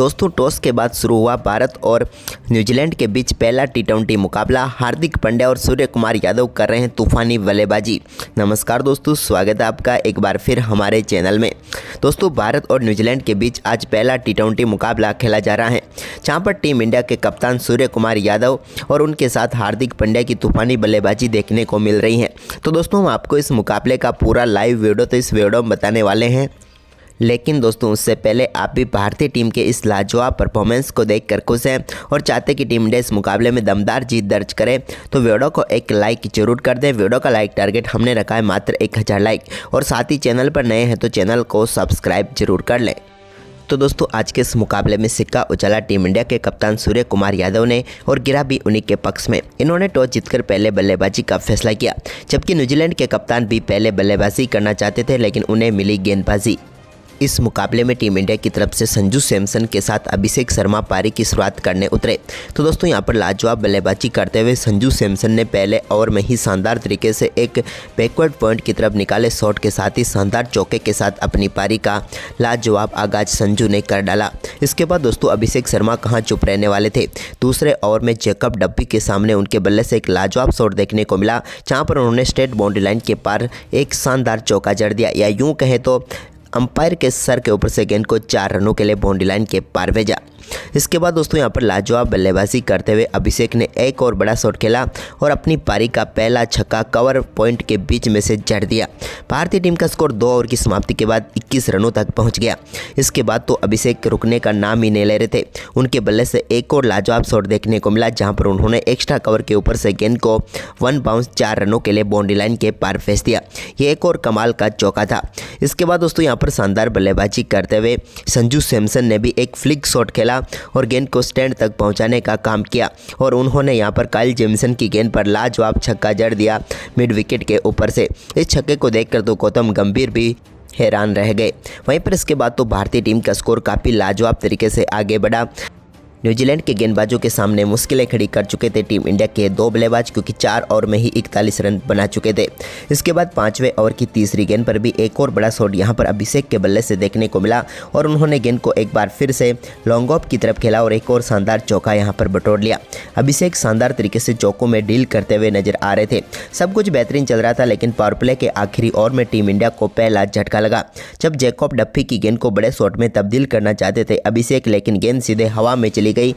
दोस्तों टॉस के बाद शुरू हुआ भारत और न्यूजीलैंड के बीच पहला टी20 मुकाबला। हार्दिक पांड्या और सूर्य कुमार यादव कर रहे हैं तूफानी बल्लेबाजी। नमस्कार दोस्तों, स्वागत है आपका एक बार फिर हमारे चैनल में। दोस्तों भारत और न्यूजीलैंड के बीच आज पहला टी20 मुकाबला खेला जा रहा है, जहां पर टीम इंडिया के कप्तान सूर्य कुमार यादव और उनके साथ हार्दिक पांड्या की तूफानी बल्लेबाजी देखने को मिल रही है। तो दोस्तों हम आपको इस मुकाबले का पूरा लाइव वीडियो तो इस वीडियो में बताने वाले हैं, लेकिन दोस्तों उससे पहले आप भी भारतीय टीम के इस लाजवाब परफॉर्मेंस को देखकर खुश हैं और चाहते कि टीम इंडिया इस मुकाबले में दमदार जीत दर्ज करे, तो वीडियो को एक लाइक जरूर कर दें। वीडियो का लाइक टारगेट हमने रखा है मात्र 1000 लाइक, और साथ ही चैनल पर नए हैं तो चैनल को सब्सक्राइब जरूर कर लें। तो दोस्तों आज के इस मुकाबले में सिक्का उछाला टीम इंडिया के कप्तान सूर्य कुमार यादव ने, और गिरा भी उन्हीं के पक्ष में। इन्होंने टॉस जीतकर पहले बल्लेबाजी का फैसला किया, जबकि न्यूजीलैंड के कप्तान भी पहले बल्लेबाजी करना चाहते थे, लेकिन उन्हें मिली गेंदबाजी। इस मुकाबले में टीम इंडिया की तरफ से संजू सैमसन के साथ अभिषेक शर्मा पारी की शुरुआत करने उतरे। तो दोस्तों यहां पर लाजवाब बल्लेबाजी करते हुए संजू सैमसन ने पहले ओवर में ही शानदार तरीके से एक बैकवर्ड पॉइंट की तरफ निकाले शॉट के साथ ही शानदार चौके के साथ अपनी पारी का लाजवाब आगाज संजू ने कर डाला। इसके बाद दोस्तों अभिषेक शर्मा कहाँ चुप रहने वाले थे। दूसरे ओवर में जैकब डब्बी के सामने उनके बल्ले से एक लाजवाब शॉट देखने को मिला, जहाँ पर उन्होंने स्ट्रेट बाउंड्री लाइन के पार एक शानदार चौका जड़ दिया, या यूँ कहें तो अंपायर के सर के ऊपर से गेंद को 4 रनों के लिए बाउंड्री लाइन के पार भेजा। इसके बाद दोस्तों यहां पर लाजवाब बल्लेबाजी करते हुए अभिषेक ने एक और बड़ा शॉट खेला और अपनी पारी का पहला छक्का कवर पॉइंट के बीच में से जड़ दिया। भारतीय टीम का स्कोर 2 ओवर की समाप्ति के बाद 21 रनों तक पहुंच गया। इसके बाद तो अभिषेक रुकने का नाम ही नहीं ले रहे थे। उनके बल्ले से एक और लाजवाब शॉट देखने को मिला, जहां पर उन्होंने एक्स्ट्रा कवर के ऊपर से गेंद को 1 बाउंस 4 रनों के लिए बाउंड्री लाइन के पार फेंक दिया। ये एक और कमाल का चौका था। इसके बाद दोस्तों यहाँ पर शानदार बल्लेबाजी करते हुए संजू सैमसन ने भी एक फ्लिक शॉट खेला और गेंद को स्टैंड तक पहुंचाने का काम किया, और उन्होंने यहां पर काइल जेमिसन की गेंद पर लाजवाब छक्का जड़ दिया मिड विकेट के ऊपर से। इस छक्के को देखकर तो गौतम गंभीर भी हैरान रह गए। वहीं पर इसके बाद तो भारतीय टीम का स्कोर काफ़ी लाजवाब तरीके से आगे बढ़ा। न्यूजीलैंड के गेंदबाजों के सामने मुश्किलें खड़ी कर चुके थे टीम इंडिया के 2 बल्लेबाज, क्योंकि 4 ओवर में ही 41 रन बना चुके थे। इसके बाद 5वें ओवर की तीसरी गेंद पर भी एक और बड़ा शॉट यहां पर अभिषेक के बल्ले से देखने को मिला, और उन्होंने गेंद को एक बार फिर से लॉन्ग ऑफ की तरफ खेला और एक और शानदार चौका यहां पर बटोर लिया। अभिषेक शानदार तरीके से चौकों में डील करते हुए नजर आ रहे थे। सब कुछ बेहतरीन चल रहा था, लेकिन पावर प्ले के आखिरी ओवर में टीम इंडिया को पहला झटका लगा, जब जैकब डब्बी की गेंद को बड़े शॉट में तब्दील करना चाहते थे अभिषेक, लेकिन गेंद सीधे हवा में चली गई।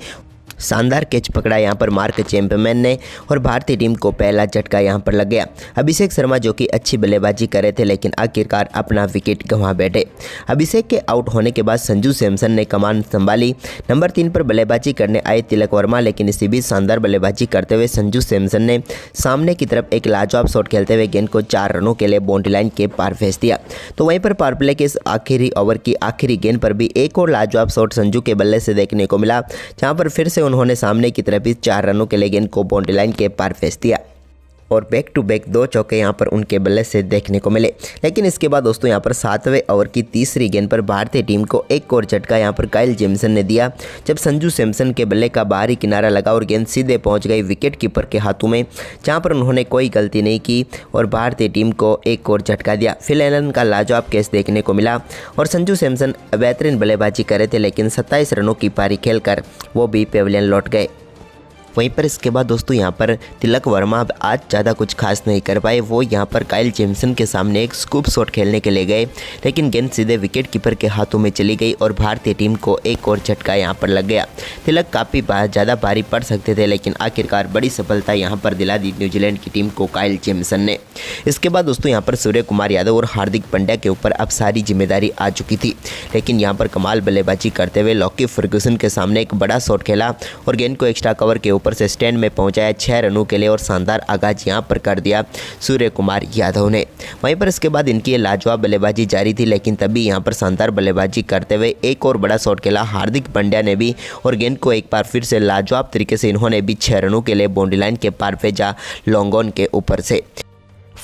शानदार कैच पकड़ा यहां पर मार्क चैंपमैन ने, और भारतीय टीम को पहला झटका यहां पर लग गया। अभिषेक शर्मा जो कि अच्छी बल्लेबाजी कर रहे थे, लेकिन आखिरकार अपना विकेट गंवा बैठे। अभिषेक के आउट होने के बाद संजू सैमसन ने कमान संभाली। नंबर 3 पर बल्लेबाजी करने आए तिलक वर्मा, लेकिन इसी बीच शानदार बल्लेबाजी करते हुए संजू सैमसन ने सामने की तरफ एक लाजवाब शॉट खेलते हुए गेंद को 4 रनों के लिए बाउंड्री लाइन के पार फेंक दिया। तो वहीं पर पावर प्ले के इस आखिरी ओवर की आखिरी गेंद पर भी एक और लाजवाब शॉट संजू के बल्ले से देखने को मिला, जहां पर फिर से उन्होंने सामने की तरफ ही 4 रनों के लिए गेंद को बाउंड्री लाइन के पार फेंक दिया, और बैक टू बैक 2 चौके यहां पर उनके बल्ले से देखने को मिले। लेकिन इसके बाद दोस्तों यहां पर 7वें ओवर की तीसरी गेंद पर भारतीय टीम को एक और झटका यहां पर काइल जेमिसन ने दिया, जब संजू सैमसन के बल्ले का बाहरी किनारा लगा और गेंद सीधे पहुंच गई विकेट कीपर के हाथों में, जहां पर उन्होंने कोई गलती नहीं की और भारतीय टीम को एक और झटका दिया। फिल एलन का लाजवाब कैच देखने को मिला, और संजू सैमसन बेहतरीन बल्लेबाजी कर रहे थे, लेकिन 27 रनों की पारी खेलकर वो भी पेविलियन लौट गए। वहीं पर इसके बाद दोस्तों यहाँ पर तिलक वर्मा आज ज़्यादा कुछ खास नहीं कर पाए। वो यहाँ पर काइल जेमिसन के सामने एक स्कूप शॉट खेलने के लिए गए, लेकिन गेंद सीधे विकेट कीपर के हाथों में चली गई और भारतीय टीम को एक और झटका यहाँ पर लग गया। तिलक काफ़ी ज़्यादा भारी पड़ सकते थे, लेकिन आखिरकार बड़ी सफलता यहाँ पर दिला दी न्यूजीलैंड की टीम को काइल जेमिसन ने। इसके बाद दोस्तों यहाँ पर सूर्य कुमार यादव और हार्दिक पांड्या के ऊपर अब सारी जिम्मेदारी आ चुकी थी, लेकिन यहाँ पर कमाल बल्लेबाजी करते हुए लॉकी फर्गुसन के सामने एक बड़ा शॉट खेला और गेंद को एक्स्ट्रा कवर के ऊपर से स्टैंड में पहुंचाया 6 रनों के लिए, और शानदार आगाज यहां पर कर दिया सूर्य कुमार यादव ने। वहीं पर इसके बाद इनकी लाजवाब बल्लेबाजी जारी थी, लेकिन तभी यहां पर शानदार बल्लेबाजी करते हुए एक और बड़ा शॉट खेला हार्दिक पांड्या ने भी, और गेंद को एक बार फिर से लाजवाब तरीके से इन्होंने भी 6 रनों के लिए बाउंड्री लाइन के पार भेजा लॉन्ग ऑन के ऊपर से।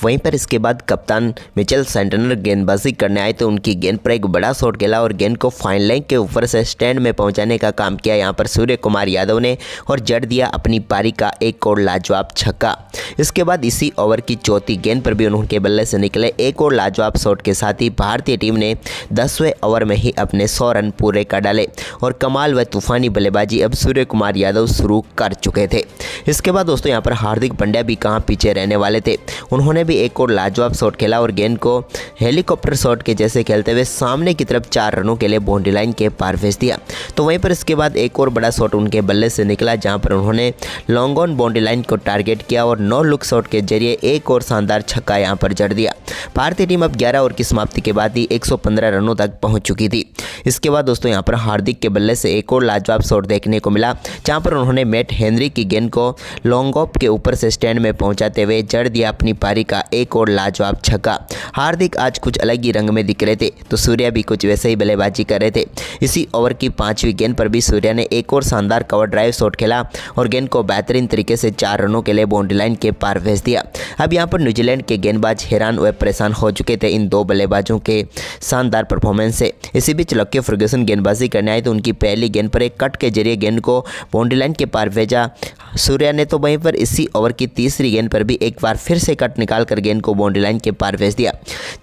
वहीं पर इसके बाद कप्तान मिचेल सेंटनर गेंदबाजी करने आए तो उनकी गेंद पर एक बड़ा शॉट खेला और गेंद को फाइन लाइन के ऊपर से स्टैंड में पहुंचाने का काम किया यहाँ पर सूर्य कुमार यादव ने और जड़ दिया अपनी पारी का एक और लाजवाब छक्का। इसके बाद इसी ओवर की चौथी गेंद पर भी उनके बल्ले से निकले एक और लाजवाब शॉट के साथ ही भारतीय टीम ने 10वें ओवर में ही अपने 100 रन पूरे कर डाले और कमाल व तूफानी बल्लेबाजी अब सूर्य कुमार यादव शुरू कर चुके थे। इसके बाद दोस्तों यहाँ पर हार्दिक पांड्या भी कहाँ पीछे रहने वाले थे, उन्होंने भी एक और लाजवाब शॉट खेला और गेंद को हेलीकॉप्टर शॉट के जैसे खेलते हुए सामने की तरफ 4 रनों के लिए बाउंड्री लाइन के पार भेज दिया। तो वहीं पर इसके बाद एक और बड़ा शॉट उनके बल्ले से निकला जहां पर उन्होंने लॉन्ग ऑन बाउंड्री लाइन को टारगेट किया और नो लुक शॉट के जरिए एक और शानदार छक्का यहां पर जड़ दिया। भारतीय टीम अब 11 ओवर की समाप्ति के बाद ही 115 रनों तक पहुंच चुकी थी। इसके बाद दोस्तों यहां पर हार्दिक के बल्ले से एक और लाजवाब शॉट देखने को मिला जहां पर उन्होंने मैट हेनरी की गेंद को लॉन्ग ऑफ के ऊपर से स्टैंड में पहुंचाते हुए जड़ दिया अपनी पारी का एक और लाजवाब छक्का। हार्दिक आज कुछ अलग ही रंग में दिख रहे थे तो सूर्या भी कुछ वैसे ही बल्लेबाजी कर रहे थे। इसी ओवर की 5वीं गेंद पर भी सूर्या ने एक और शानदार कवर ड्राइव शॉट खेला और गेंद को बेहतरीन तरीके से 4 रनों के लिए बाउंड्री लाइन के पार भेज दिया। अब यहां पर न्यूजीलैंड के गेंदबाज हैरान व परेशान हो चुके थे इन दो बल्लेबाजों के शानदार परफॉर्मेंस से। इसी बीच लक्की फर्गुसन गेंदबाजी करने आए तो उनकी पहली गेंद पर एक कट के जरिए गेंद को बाउंड्री लाइन के पार भेजा सूर्या ने। तो वहीं पर इसी ओवर की 3री गेंद पर भी एक बार फिर से कट निकालकर गेंद को बाउंड्री लाइन के पार भेज दिया।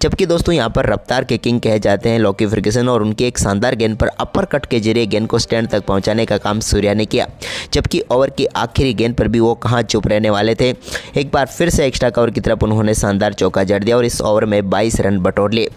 जबकि दोस्तों यहां पर रफ्तार के किंग कहे जाते हैं लक्की फर्गुसन और उनकी एक शानदार गेंद पर अपर कट के जरिए गेंद को स्टैंड तक पहुंचाने का काम सूर्या ने किया। जबकि ओवर की आखिरी गेंद पर भी वो कहां चुप रहने वाले थे, एक बार फिर से एक्स्ट्रा कवर की तरफ उन्होंने शानदार चौका जड़ दिया और इस ओवर में 22 रन बटोर लिए।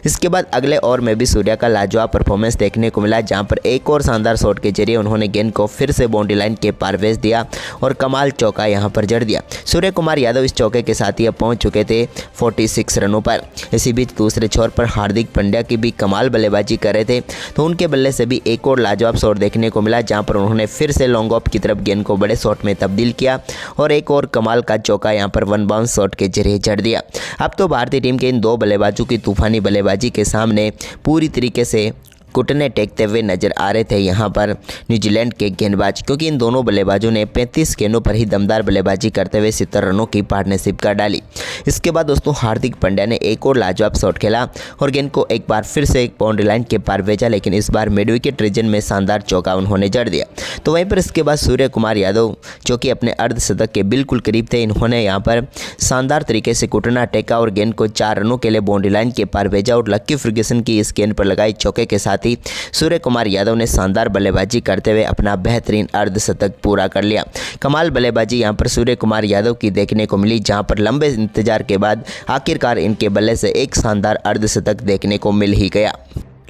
इसके बाद अगले ओवर में भी सूर्या का लाजवाब परफॉर्मेंस देखने को मिला जहां पर एक और शानदार शॉट के जरिए उन्होंने गेंद को फिर से बाउंड्री लाइन के पार भेज दिया और कमाल चौका यहां पर जड़ दिया। सूर्य कुमार यादव इस चौके के साथ ही अब पहुंच चुके थे 46 रनों पर। इसी बीच दूसरे छोर पर हार्दिक पांड्या की भी कमाल बल्लेबाजी कर रहे थे तो उनके बल्ले से भी एक और लाजवाब शॉट देखने को मिला जहां पर उन्होंने फिर से लॉन्ग ऑफ की तरफ गेंद को बड़े शॉट में तब्दील किया और एक और कमाल का चौका यहां पर 1 बाउंस शॉट के जरिए जड़ दिया। अब तो भारतीय टीम के इन दो बल्लेबाजों की तूफानी बल्लेबाजी के सामने पूरी तरीके से घुटने टेकते हुए नजर आ रहे थे यहाँ पर न्यूजीलैंड के गेंदबाज, क्योंकि इन दोनों बल्लेबाजों ने 35 गेंदों पर ही दमदार बल्लेबाजी करते हुए 70 रनों की पार्टनरशिप कर डाली। इसके बाद दोस्तों हार्दिक पांड्या ने एक और लाजवाब शॉट खेला और गेंद को एक बार फिर से एक बाउंड्री लाइन के पार भेजा, लेकिन इस बार मिड विकेट रीजन में शानदार चौका उन्होंने जड़ दिया। तो वहीं पर इसके बाद सूर्य कुमार यादव जो कि अपने अर्धशतक के बिल्कुल करीब थे, इन्होंने यहाँ पर शानदार तरीके से घुटना टेका और गेंद को 4 रनों के लिए बाउंड्री लाइन के पार भेजा और लक्की फर्गुसन की इस गेंद पर लगाई चौके के साथ ही सूर्य कुमार यादव ने शानदार बल्लेबाजी करते हुए अपना बेहतरीन अर्धशतक पूरा कर लिया। कमाल बल्लेबाजी यहां पर सूर्य कुमार यादव की देखने को मिली जहां पर लंबे इंतजार के बाद आखिरकार इनके बल्ले से एक शानदार अर्धशतक देखने को मिल ही गया।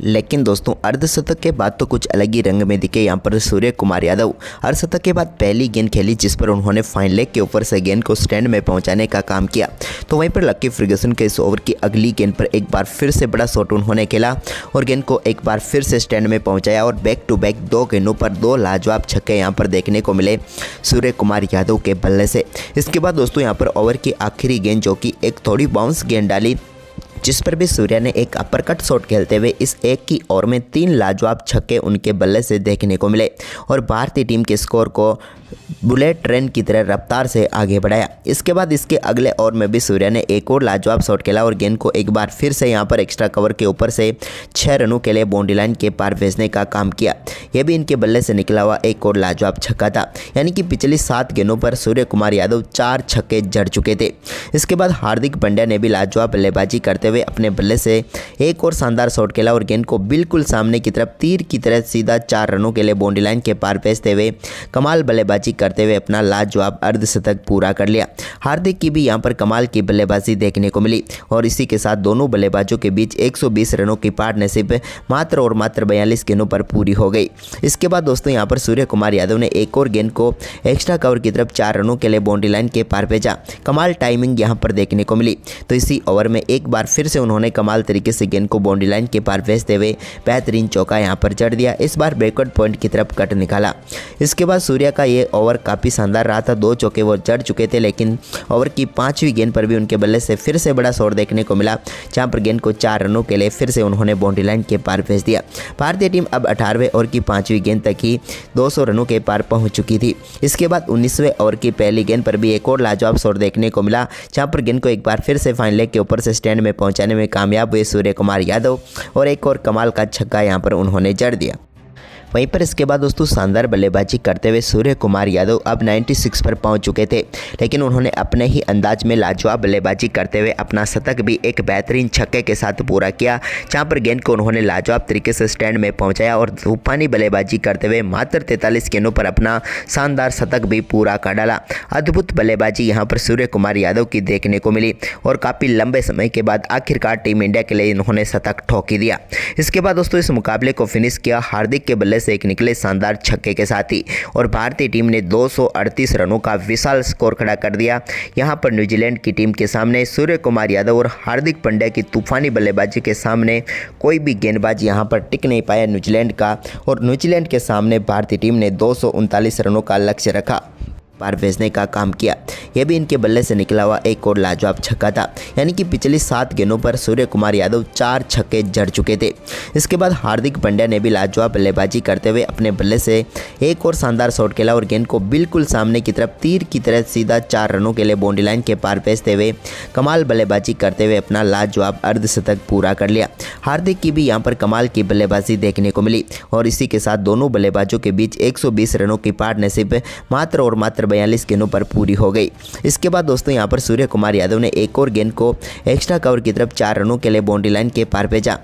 लेकिन दोस्तों अर्धशतक के बाद तो कुछ अलग ही रंग में दिखे यहाँ पर सूर्य कुमार यादव। अर्धशतक के बाद पहली गेंद खेली जिस पर उन्होंने फाइन लेग के ऊपर से गेंद को स्टैंड में पहुंचाने का काम किया। तो वहीं पर लक्की फर्गुसन के इस ओवर की अगली गेंद पर एक बार फिर से बड़ा शॉट उन्होंने खेला और गेंद को एक बार फिर से स्टैंड में पहुँचाया और बैक टू बैक 2 गेंदों पर 2 लाजवाब छक्के यहाँ पर देखने को मिले सूर्य कुमार यादव के बल्ले से। इसके बाद दोस्तों यहाँ पर ओवर की आखिरी गेंद जो कि एक थोड़ी बाउंस गेंद डाली जिस पर भी सूर्या ने एक अपरकट शॉट खेलते हुए इस एक की ओवर में 3 लाजवाब छक्के उनके बल्ले से देखने को मिले और भारतीय टीम के स्कोर को बुलेट ट्रेन की तरह रफ्तार से आगे बढ़ाया। इसके बाद इसके अगले ओवर में भी सूर्या ने एक और लाजवाब शॉट खेला और गेंद को एक बार फिर से यहां पर एक्स्ट्रा कवर के ऊपर से 6 रनों के लिए बाउंड्री लाइन के पार भेजने का काम किया। यह भी इनके बल्ले से निकला हुआ एक और लाजवाब छक्का था, यानी कि पिछली 7 गेंदों पर सूर्य कुमार यादव 4 छक्के जड़ चुके थे। इसके बाद हार्दिक पांड्या ने भी लाजवाब बल्लेबाजी करते हुए अपने बल्ले से एक और शानदार शॉट खेला और गेंद को बिल्कुल सामने की तरफ तीर की तरह सीधा 4 रनों के लिए बाउंड्री लाइन के पार भेजते हुए कमाल बल्लेबाजी करते हुए अपना लाजवाब अर्धशतक पूरा कर लिया। हार्दिक की भी यहां पर कमाल की बल्लेबाजी देखने को मिली और इसी के साथ दोनों बल्लेबाजों के बीच 120 रनों की पार्टनरशिप मात्र और मात्र 42 गेंदों पर पूरी हो गई। इसके बाद दोस्तों यहां पर सूर्य कुमार यादव ने एक और गेंद को एक्स्ट्रा कवर की तरफ 4 रनों के लिए बाउंड्री लाइन के पार भेजा। कमाल टाइमिंग यहां पर देखने को मिली। तो इसी ओवर में एक बार फिर फिर से उन्होंने कमाल तरीके से गेंद को बाउंड्री लाइन के पार भेजते हुए बेहतरीन चौका यहाँ पर जड़ दिया। इस बार बैकवर्ड पॉइंट की तरफ कट निकाला। इसके बाद सूर्या का ये ओवर काफ़ी शानदार रहा था। 2 चौके वो जड़ चुके थे, लेकिन ओवर की 5वीं गेंद पर भी उनके बल्ले से फिर से बड़ा शॉट देखने को मिला, जहाँ पर गेंद को 4 रनों के लिए फिर से उन्होंने बाउंड्री लाइन के पार भेज दिया। भारतीय टीम अब 18वें ओवर की 5वीं गेंद तक ही 200 रनों के पार पहुंच चुकी थी। इसके बाद 19वें ओवर की पहली गेंद पर भी एक और लाजवाब शॉट देखने को मिला, जहां पर गेंद को एक बार फिर से फाइन लेग के ऊपर से स्टैंड में पहुंचाने में कामयाब हुए सूर्य कुमार यादव और एक और कमाल का छक्का यहां पर उन्होंने जड़ दिया। वहीं पर इसके बाद दोस्तों शानदार बल्लेबाजी करते हुए सूर्य कुमार यादव अब 96 पर पहुंच चुके थे, लेकिन उन्होंने अपने ही अंदाज में लाजवाब बल्लेबाजी करते हुए अपना शतक भी एक बेहतरीन छक्के के साथ पूरा किया, जहां पर गेंद को उन्होंने लाजवाब तरीके से स्टैंड में पहुंचाया और तूफानी बल्लेबाजी करते हुए मात्र 43 गेंदों पर अपना शानदार शतक भी पूरा कर डाला। अद्भुत बल्लेबाजी यहां पर सूर्य कुमार यादव की देखने को मिली और काफ़ी लंबे समय के बाद आखिरकार टीम इंडिया के लिए इन्होंने शतक ठोक ही दिया। इसके बाद दोस्तों इस मुकाबले को फिनिश किया हार्दिक के बल्ले से एक निकले शानदार छक्के के साथ ही और भारतीय टीम ने 238 रनों का विशाल स्कोर खड़ा कर दिया। यहां पर न्यूजीलैंड की टीम के सामने सूर्य कुमार यादव और हार्दिक पांड्या की तूफानी बल्लेबाजी के सामने कोई भी गेंदबाज यहां पर टिक नहीं पाया न्यूजीलैंड का, और न्यूजीलैंड के सामने भारतीय टीम ने 239 रनों का लक्ष्य रखा, पार भेजने का काम किया। यह भी इनके बल्ले से निकला हुआ एक और लाजवाब छक्का था, यानी कि पिछली 7 गेंदों पर सूर्य कुमार यादव 4 छक्के जड़ चुके थे। इसके बाद हार्दिक पांड्या ने भी लाजवाब बल्लेबाजी करते हुए अपने बल्ले से एक और शानदार शॉट खेला और गेंद को बिल्कुल सामने की तरफ तीर की तरह सीधा 4 रनों के लिए बाउंड्री लाइन के पार भेजते हुए कमाल बल्लेबाजी करते हुए अपना लाजवाब अर्धशतक पूरा कर लिया। हार्दिक की भी यहाँ पर कमाल की बल्लेबाजी देखने को मिली और इसी के साथ दोनों बल्लेबाजों के बीच 120 रनों की पार्टनरशिप मात्र और मात्र 42 गेंदों पर पूरी हो गई। इसके बाद दोस्तों यहां पर सूर्य कुमार यादव ने एक और गेंद को एक्स्ट्रा कवर की तरफ 4 रनों के लिए बाउंड्री लाइन के पार भेजा।